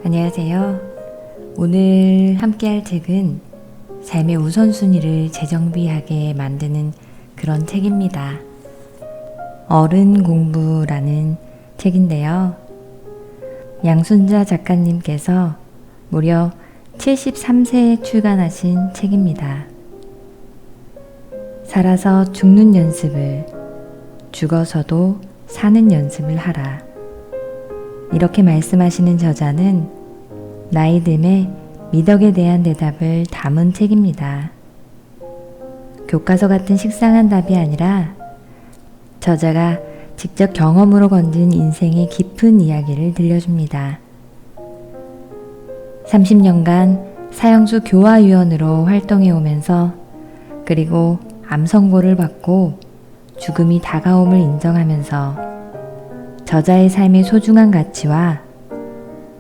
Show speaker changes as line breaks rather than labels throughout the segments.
안녕하세요. 오늘 함께할 책은 삶의 우선순위를 재정비하게 만드는 그런 책입니다. 어른 공부라는 책인데요. 양순자 작가님께서 무려 73세에 출간하신 책입니다. 살아서 죽는 연습을, 죽어서도 사는 연습을 하라. 이렇게 말씀하시는 저자는 나이 듦에 미덕에 대한 대답을 담은 책입니다. 교과서 같은 식상한 답이 아니라 저자가 직접 경험으로 건진 인생의 깊은 이야기를 들려줍니다. 30년간 사형수 교화위원으로 활동해 오면서 그리고 암 선고를 받고 죽음이 다가옴을 인정하면서 저자의 삶의 소중한 가치와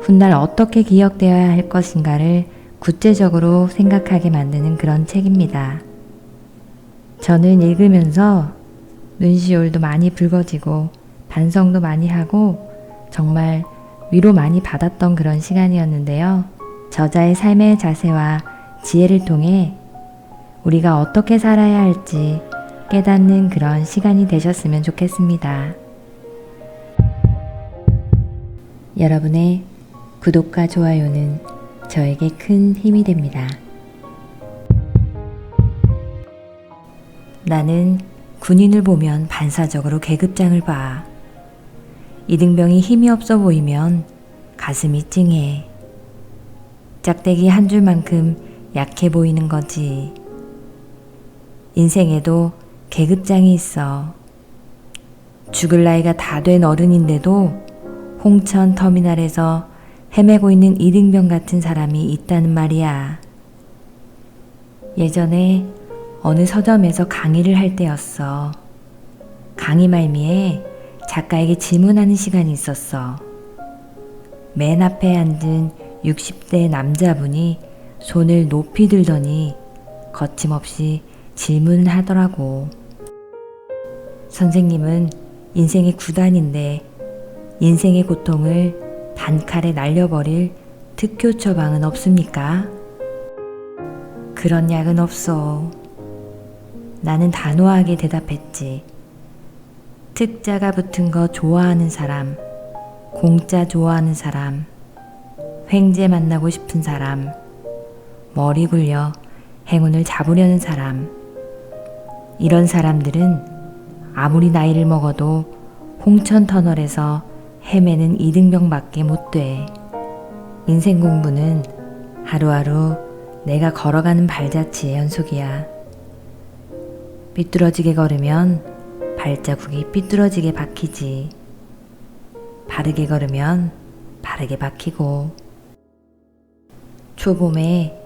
훗날 어떻게 기억되어야 할 것인가를 구체적으로 생각하게 만드는 그런 책입니다. 저는 읽으면서 눈시울도 많이 붉어지고 반성도 많이 하고 정말 위로 많이 받았던 그런 시간이었는데요. 저자의 삶의 자세와 지혜를 통해 우리가 어떻게 살아야 할지 깨닫는 그런 시간이 되셨으면 좋겠습니다. 여러분의 구독과 좋아요는 저에게 큰 힘이 됩니다. 나는 군인을 보면 반사적으로 계급장을 봐. 이등병이 힘이 없어 보이면 가슴이 찡해. 짝대기 한 줄만큼 약해 보이는 거지. 인생에도 계급장이 있어. 죽을 나이가 다 된 어른인데도 홍천 터미널에서 헤매고 있는 이등병 같은 사람이 있다는 말이야. 예전에 어느 서점에서 강의를 할 때였어. 강의 말미에 작가에게 질문하는 시간이 있었어. 맨 앞에 앉은 60대 남자분이 손을 높이 들더니 거침없이 질문을 하더라고. 선생님은 인생의 구단인데 인생의 고통을 단칼에 날려버릴 특효 처방은 없습니까? 그런 약은 없어. 나는 단호하게 대답했지. 특자가 붙은 거 좋아하는 사람, 공짜 좋아하는 사람, 횡재 만나고 싶은 사람, 머리 굴려 행운을 잡으려는 사람. 이런 사람들은 아무리 나이를 먹어도 홍천 터널에서 헤매는 이등병밖에 못 돼. 인생 공부는 하루하루 내가 걸어가는 발자취의 연속이야. 삐뚤어지게 걸으면 발자국이 삐뚤어지게 박히지. 바르게 걸으면 바르게 박히고. 초봄에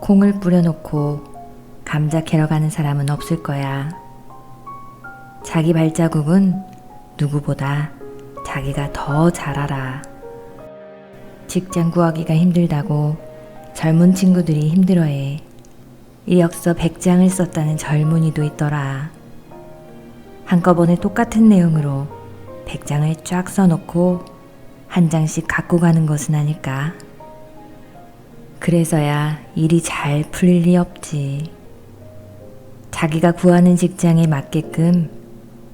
콩을 뿌려놓고 감자 캐러 가는 사람은 없을 거야. 자기 발자국은 누구보다 자기가 더 잘 알아. 직장 구하기가 힘들다고 젊은 친구들이 힘들어해. 이력서 100장을 썼다는 젊은이도 있더라. 한꺼번에 똑같은 내용으로 100장을 쫙 써놓고 한 장씩 갖고 가는 것은 아닐까? 그래서야 일이 잘 풀릴 리 없지. 자기가 구하는 직장에 맞게끔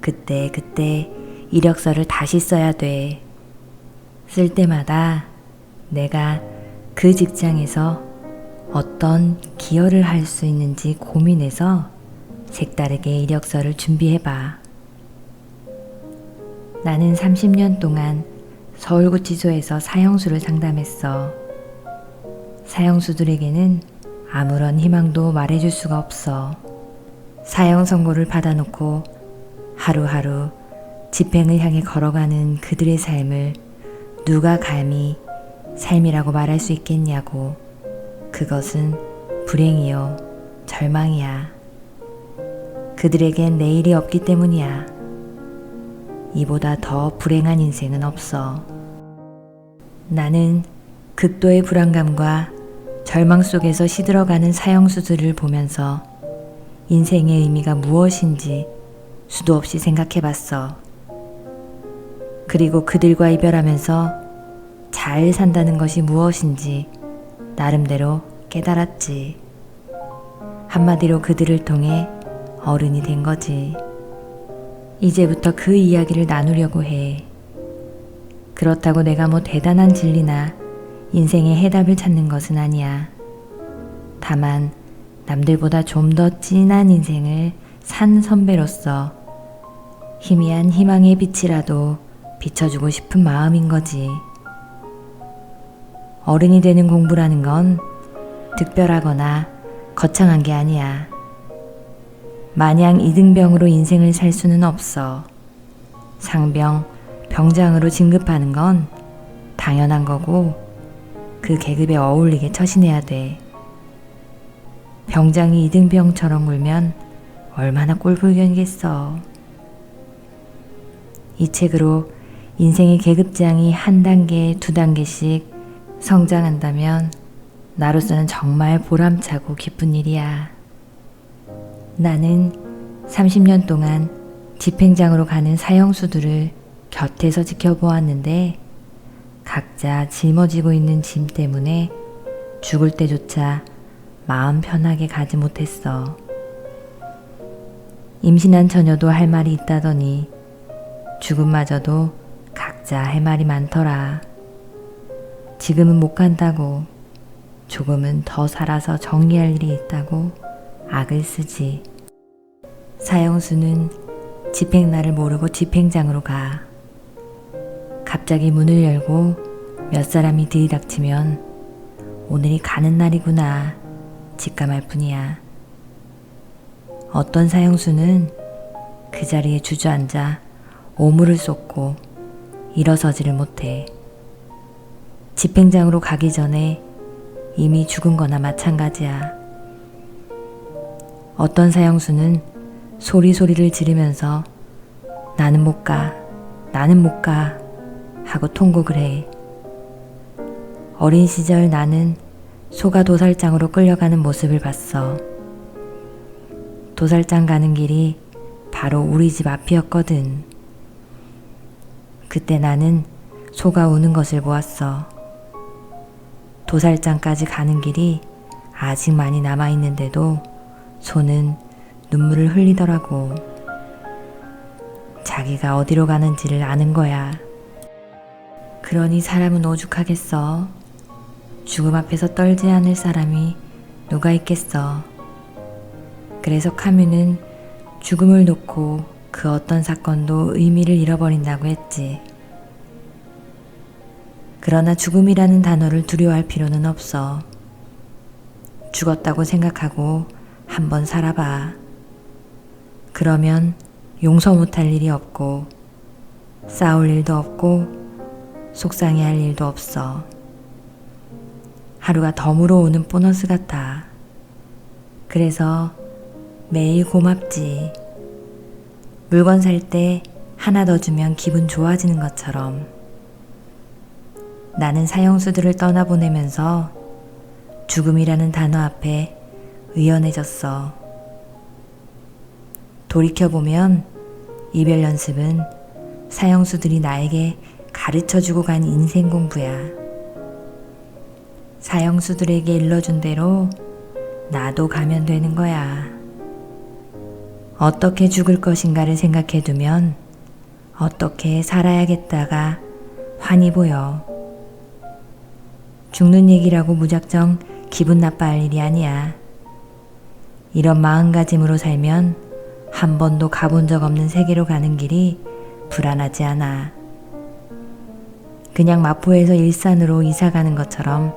그때 이력서를 다시 써야 돼. 쓸 때마다 내가 그 직장에서 어떤 기여를 할 수 있는지 고민해서 색다르게 이력서를 준비해봐. 나는 30년 동안 서울구치소에서 사형수를 상담했어. 사형수들에게는 아무런 희망도 말해줄 수가 없어. 사형 선고를 받아놓고 하루하루 집행을 향해 걸어가는 그들의 삶을 누가 감히 삶이라고 말할 수 있겠냐고. 그것은 불행이요, 절망이야. 그들에겐 내일이 없기 때문이야. 이보다 더 불행한 인생은 없어. 나는 극도의 불안감과 절망 속에서 시들어가는 사형수들을 보면서 인생의 의미가 무엇인지 수도 없이 생각해봤어. 그리고 그들과 이별하면서 잘 산다는 것이 무엇인지 나름대로 깨달았지. 한마디로 그들을 통해 어른이 된 거지. 이제부터 그 이야기를 나누려고 해. 그렇다고 내가 뭐 대단한 진리나 인생의 해답을 찾는 것은 아니야. 다만 남들보다 좀 더 진한 인생을 산 선배로서 희미한 희망의 빛이라도 비춰주고 싶은 마음인 거지. 어른이 되는 공부라는 건 특별하거나 거창한 게 아니야. 마냥 이등병으로 인생을 살 수는 없어. 상병, 병장으로 진급하는 건 당연한 거고 그 계급에 어울리게 처신해야 돼. 병장이 이등병처럼 굴면 얼마나 꼴불견이겠어. 이 책으로 인생의 계급장이 한 단계, 두 단계씩 성장한다면 나로서는 정말 보람차고 기쁜 일이야. 나는 30년 동안 집행장으로 가는 사형수들을 곁에서 지켜보았는데 각자 짊어지고 있는 짐 때문에 죽을 때조차 마음 편하게 가지 못했어. 임신한 처녀도 할 말이 있다더니 죽음마저도 각자 할 말이 많더라. 지금은 못 간다고, 조금은 더 살아서 정리할 일이 있다고 악을 쓰지. 사형수는 집행날을 모르고 집행장으로 가. 갑자기 문을 열고 몇 사람이 들이닥치면 오늘이 가는 날이구나 직감할 뿐이야. 어떤 사형수는 그 자리에 주저앉아 오물을 쏟고 일어서지를 못해. 집행장으로 가기 전에 이미 죽은 거나 마찬가지야. 어떤 사형수는 소리를 지르면서 나는 못 가, 나는 못 가 하고 통곡을 해. 어린 시절 나는 소가 도살장으로 끌려가는 모습을 봤어. 도살장 가는 길이 바로 우리 집 앞이었거든. 그때 나는 소가 우는 것을 보았어. 도살장까지 가는 길이 아직 많이 남아있는데도 소는 눈물을 흘리더라고. 자기가 어디로 가는지를 아는 거야. 그러니 사람은 오죽하겠어. 죽음 앞에서 떨지 않을 사람이 누가 있겠어. 그래서 카뮤는 죽음을 놓고 그 어떤 사건도 의미를 잃어버린다고 했지. 그러나 죽음이라는 단어를 두려워할 필요는 없어. 죽었다고 생각하고 한번 살아봐. 그러면 용서 못할 일이 없고 싸울 일도 없고 속상해할 일도 없어. 하루가 덤으로 오는 보너스 같아. 그래서 매일 고맙지. 물건 살 때 하나 더 주면 기분 좋아지는 것처럼. 나는 사형수들을 떠나보내면서 죽음이라는 단어 앞에 의연해졌어. 돌이켜보면 이별 연습은 사형수들이 나에게 가르쳐주고 간 인생 공부야. 사형수들에게 일러준 대로 나도 가면 되는 거야. 어떻게 죽을 것인가를 생각해두면 어떻게 살아야겠다가 환히 보여. 죽는 얘기라고 무작정 기분 나빠할 일이 아니야. 이런 마음가짐으로 살면 한 번도 가본 적 없는 세계로 가는 길이 불안하지 않아. 그냥 마포에서 일산으로 이사 가는 것처럼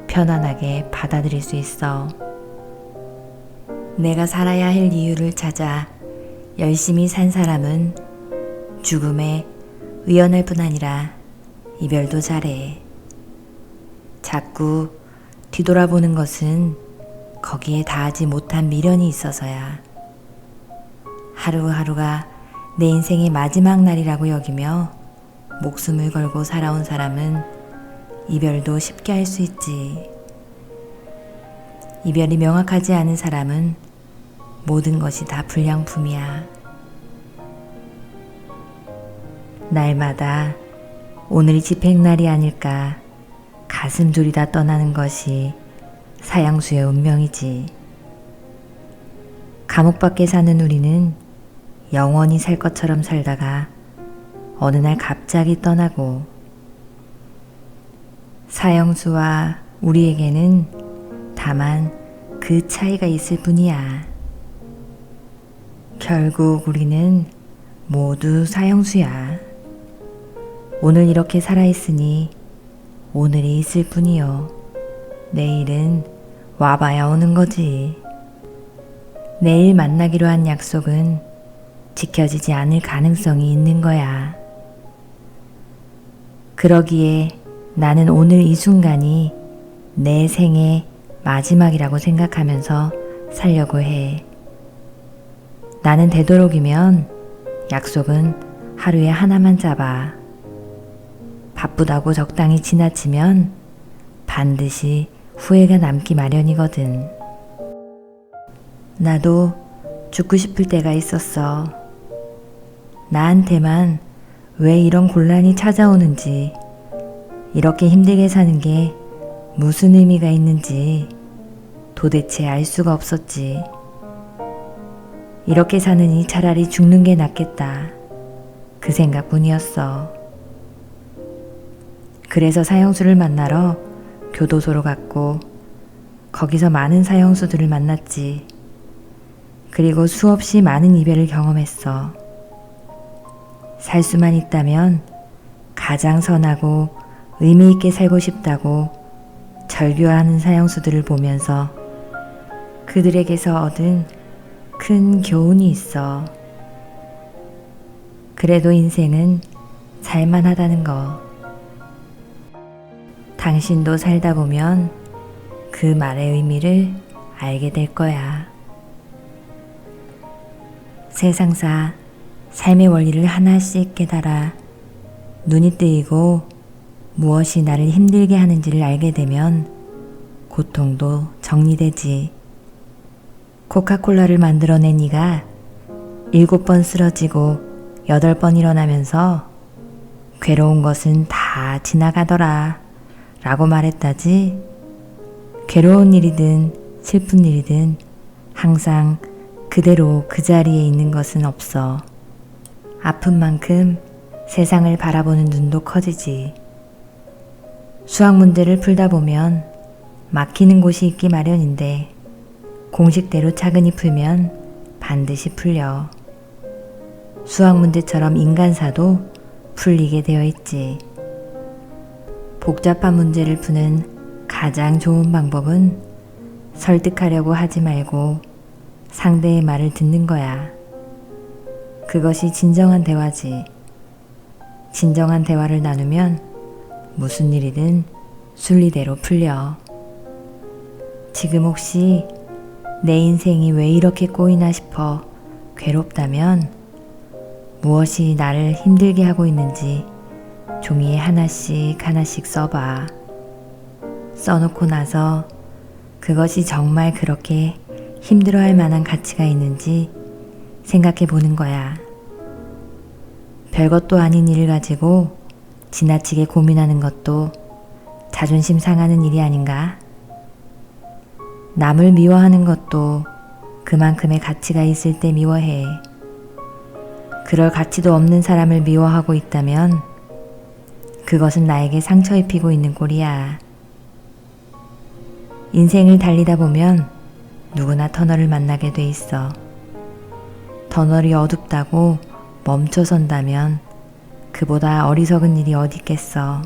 편안하게 받아들일 수 있어. 내가 살아야 할 이유를 찾아 열심히 산 사람은 죽음에 의연할 뿐 아니라 이별도 잘해. 자꾸 뒤돌아보는 것은 거기에 닿지 못한 미련이 있어서야. 하루하루가 내 인생의 마지막 날이라고 여기며 목숨을 걸고 살아온 사람은 이별도 쉽게 할 수 있지. 이별이 명확하지 않은 사람은 모든 것이 다 불량품이야. 날마다 오늘이 집행날이 아닐까 가슴 졸이다 떠나는 것이 사양수의 운명이지. 감옥 밖에 사는 우리는 영원히 살 것처럼 살다가 어느 날 갑자기 떠나고, 사형수와 우리에게는 다만 그 차이가 있을 뿐이야. 결국 우리는 모두 사형수야. 오늘 이렇게 살아있으니 오늘이 있을 뿐이요. 내일은 와봐야 오는 거지. 내일 만나기로 한 약속은 지켜지지 않을 가능성이 있는 거야. 그러기에 나는 오늘 이 순간이 내 생의 마지막이라고 생각하면서 살려고 해. 나는 되도록이면 약속은 하루에 하나만 잡아. 바쁘다고 적당히 지나치면 반드시 후회가 남기 마련이거든. 나도 죽고 싶을 때가 있었어. 나한테만 왜 이런 곤란이 찾아오는지, 이렇게 힘들게 사는 게 무슨 의미가 있는지 도대체 알 수가 없었지. 이렇게 사느니 차라리 죽는 게 낫겠다. 그 생각뿐이었어. 그래서 사형수를 만나러 교도소로 갔고, 거기서 많은 사형수들을 만났지. 그리고 수없이 많은 이별을 경험했어. 살 수만 있다면 가장 선하고 의미 있게 살고 싶다고 절규하는 사형수들을 보면서 그들에게서 얻은 큰 교훈이 있어. 그래도 인생은 살만하다는 거. 당신도 살다 보면 그 말의 의미를 알게 될 거야. 세상사 삶의 원리를 하나씩 깨달아 눈이 뜨이고 무엇이 나를 힘들게 하는지를 알게 되면 고통도 정리되지. 코카콜라를 만들어낸 이가 7번 쓰러지고 8번 일어나면서 괴로운 것은 다 지나가더라 라고 말했다지. 괴로운 일이든 슬픈 일이든 항상 그대로 그 자리에 있는 것은 없어. 아픈 만큼 세상을 바라보는 눈도 커지지. 수학 문제를 풀다 보면 막히는 곳이 있기 마련인데 공식대로 차근히 풀면 반드시 풀려. 수학 문제처럼 인간사도 풀리게 되어 있지. 복잡한 문제를 푸는 가장 좋은 방법은 설득하려고 하지 말고 상대의 말을 듣는 거야. 그것이 진정한 대화지. 진정한 대화를 나누면 무슨 일이든 순리대로 풀려. 지금 혹시 내 인생이 왜 이렇게 꼬이나 싶어 괴롭다면 무엇이 나를 힘들게 하고 있는지 종이에 하나씩 하나씩 써봐. 써놓고 나서 그것이 정말 그렇게 힘들어할 만한 가치가 있는지 생각해 보는 거야. 별것도 아닌 일을 가지고 지나치게 고민하는 것도 자존심 상하는 일이 아닌가? 남을 미워하는 것도 그만큼의 가치가 있을 때 미워해. 그럴 가치도 없는 사람을 미워하고 있다면 그것은 나에게 상처 입히고 있는 꼴이야. 인생을 달리다 보면 누구나 터널을 만나게 돼 있어. 터널이 어둡다고 멈춰선다면 그보다 어리석은 일이 어디 있겠어.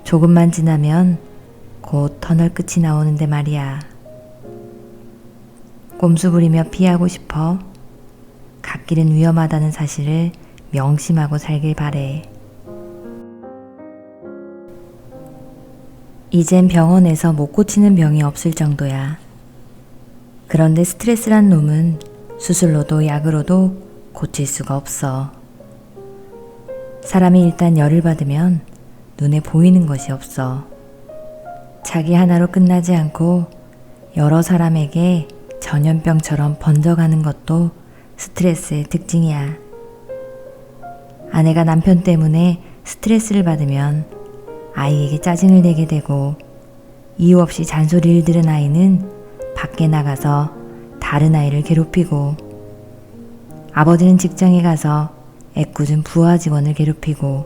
조금만 지나면 곧 터널 끝이 나오는데 말이야. 꼼수 부리며 피하고 싶어? 갓길은 위험하다는 사실을 명심하고 살길 바래. 이젠 병원에서 못 고치는 병이 없을 정도야. 그런데 스트레스란 놈은 수술로도 약으로도 고칠 수가 없어. 사람이 일단 열을 받으면 눈에 보이는 것이 없어. 자기 하나로 끝나지 않고 여러 사람에게 전염병처럼 번져가는 것도 스트레스의 특징이야. 아내가 남편 때문에 스트레스를 받으면 아이에게 짜증을 내게 되고, 이유 없이 잔소리를 들은 아이는 밖에 나가서 다른 아이를 괴롭히고, 아버지는 직장에 가서 애꿎은 부하 직원을 괴롭히고,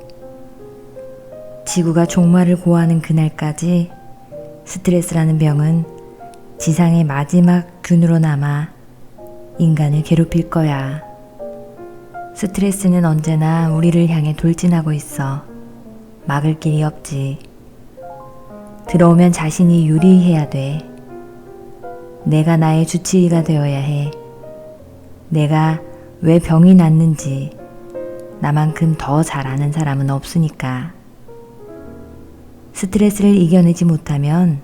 지구가 종말을 고하는 그날까지 스트레스라는 병은 지상의 마지막 균으로 남아 인간을 괴롭힐 거야. 스트레스는 언제나 우리를 향해 돌진하고 있어. 막을 길이 없지. 들어오면 자신이 유리해야 돼. 내가 나의 주치의가 되어야 해. 내가 왜 병이 났는지 나만큼 더 잘 아는 사람은 없으니까. 스트레스를 이겨내지 못하면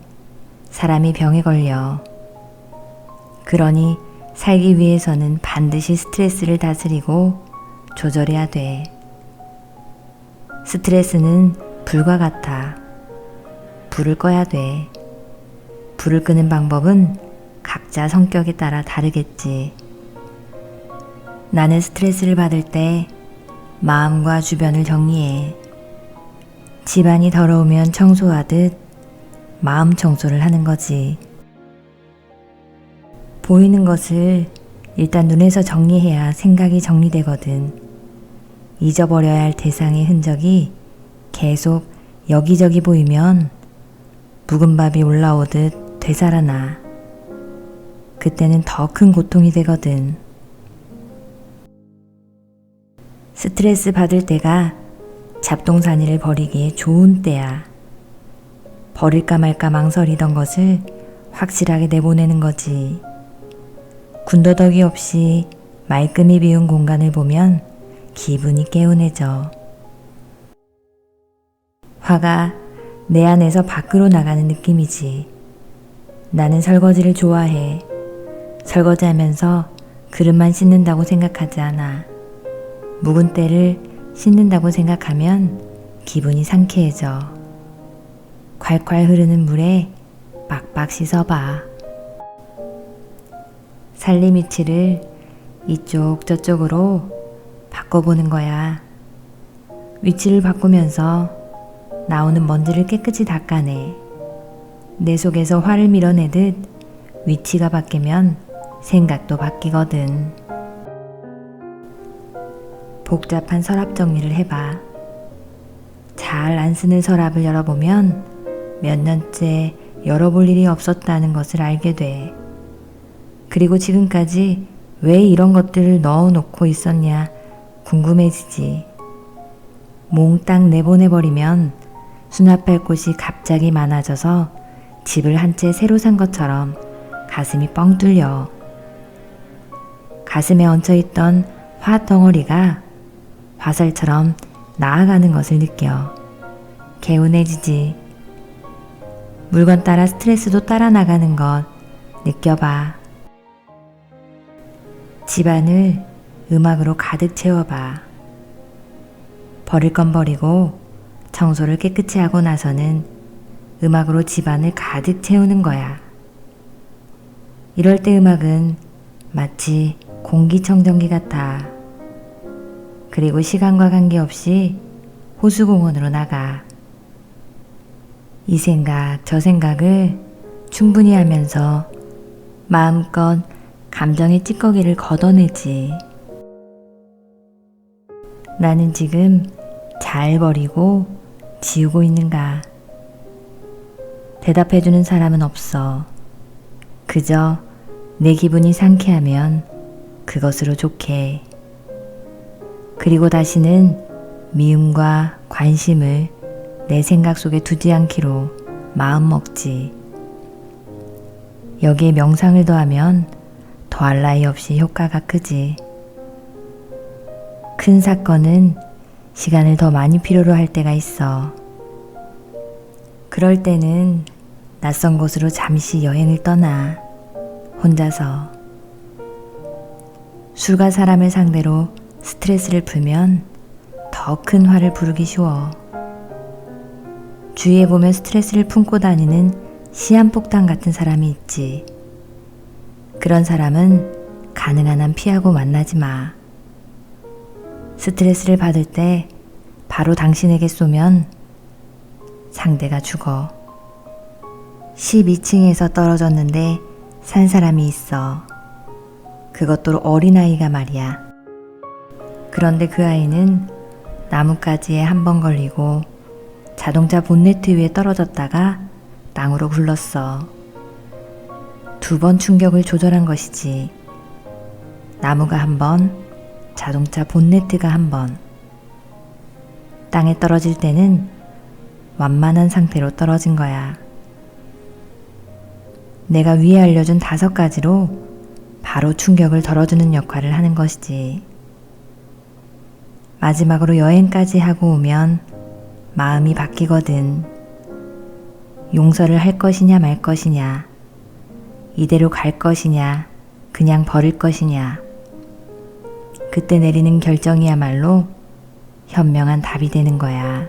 사람이 병에 걸려. 그러니 살기 위해서는 반드시 스트레스를 다스리고 조절해야 돼. 스트레스는 불과 같아. 불을 꺼야 돼. 불을 끄는 방법은 각자 성격에 따라 다르겠지. 나는 스트레스를 받을 때 마음과 주변을 정리해. 집안이 더러우면 청소하듯 마음 청소를 하는 거지. 보이는 것을 일단 눈에서 정리해야 생각이 정리되거든. 잊어버려야 할 대상의 흔적이 계속 여기저기 보이면 묵은 밥이 올라오듯 되살아나. 그때는 더 큰 고통이 되거든. 스트레스 받을 때가 잡동사니를 버리기에 좋은 때야. 버릴까 말까 망설이던 것을 확실하게 내보내는 거지. 군더더기 없이 말끔히 비운 공간을 보면 기분이 개운해져. 화가 내 안에서 밖으로 나가는 느낌이지. 나는 설거지를 좋아해. 설거지하면서 그릇만 씻는다고 생각하지 않아. 묵은 때를 씻는다고 생각하면 기분이 상쾌해져. 콸콸 흐르는 물에 빡빡 씻어봐. 살림 위치를 이쪽 저쪽으로 바꿔보는 거야. 위치를 바꾸면서 나오는 먼지를 깨끗이 닦아내. 내 속에서 화를 밀어내듯 위치가 바뀌면 생각도 바뀌거든. 복잡한 서랍 정리를 해봐. 잘 안 쓰는 서랍을 열어보면 몇 년째 열어볼 일이 없었다는 것을 알게 돼. 그리고 지금까지 왜 이런 것들을 넣어놓고 있었냐 궁금해지지. 몽땅 내보내버리면 수납할 곳이 갑자기 많아져서 집을 한 채 새로 산 것처럼 가슴이 뻥 뚫려. 가슴에 얹혀있던 화 덩어리가 화살처럼 나아가는 것을 느껴. 개운해지지. 물건 따라 스트레스도 따라 나가는 것 느껴봐. 집안을 음악으로 가득 채워봐. 버릴 건 버리고 청소를 깨끗이 하고 나서는 음악으로 집안을 가득 채우는 거야. 이럴 때 음악은 마치 공기청정기 같아. 그리고 시간과 관계없이 호수공원으로 나가. 이 생각 저 생각을 충분히 하면서 마음껏 감정의 찌꺼기를 걷어내지. 나는 지금 잘 버리고 지우고 있는가? 대답해주는 사람은 없어. 그저 내 기분이 상쾌하면 그것으로 좋게. 그리고 다시는 미움과 관심을 내 생각 속에 두지 않기로 마음먹지. 여기에 명상을 더하면 더할 나위 없이 효과가 크지. 큰 사건은 시간을 더 많이 필요로 할 때가 있어. 그럴 때는 낯선 곳으로 잠시 여행을 떠나. 혼자서. 술과 사람을 상대로 스트레스를 풀면 더 큰 화를 부르기 쉬워. 주위에 보면 스트레스를 품고 다니는 시한폭탄 같은 사람이 있지. 그런 사람은 가능한 한 피하고 만나지 마. 스트레스를 받을 때 바로 당신에게 쏘면 상대가 죽어. 12층에서 떨어졌는데 산 사람이 있어. 그것도 어린아이가 말이야. 그런데 그 아이는 나뭇가지에 한 번 걸리고 자동차 본네트 위에 떨어졌다가 땅으로 굴렀어. 2번 충격을 조절한 것이지. 나무가 한 번, 자동차 본네트가 한 번. 땅에 떨어질 때는 완만한 상태로 떨어진 거야. 내가 위에 알려준 5가지로 바로 충격을 덜어주는 역할을 하는 것이지. 마지막으로 여행까지 하고 오면 마음이 바뀌거든. 용서를 할 것이냐 말 것이냐, 이대로 갈 것이냐, 그냥 버릴 것이냐. 그때 내리는 결정이야말로 현명한 답이 되는 거야.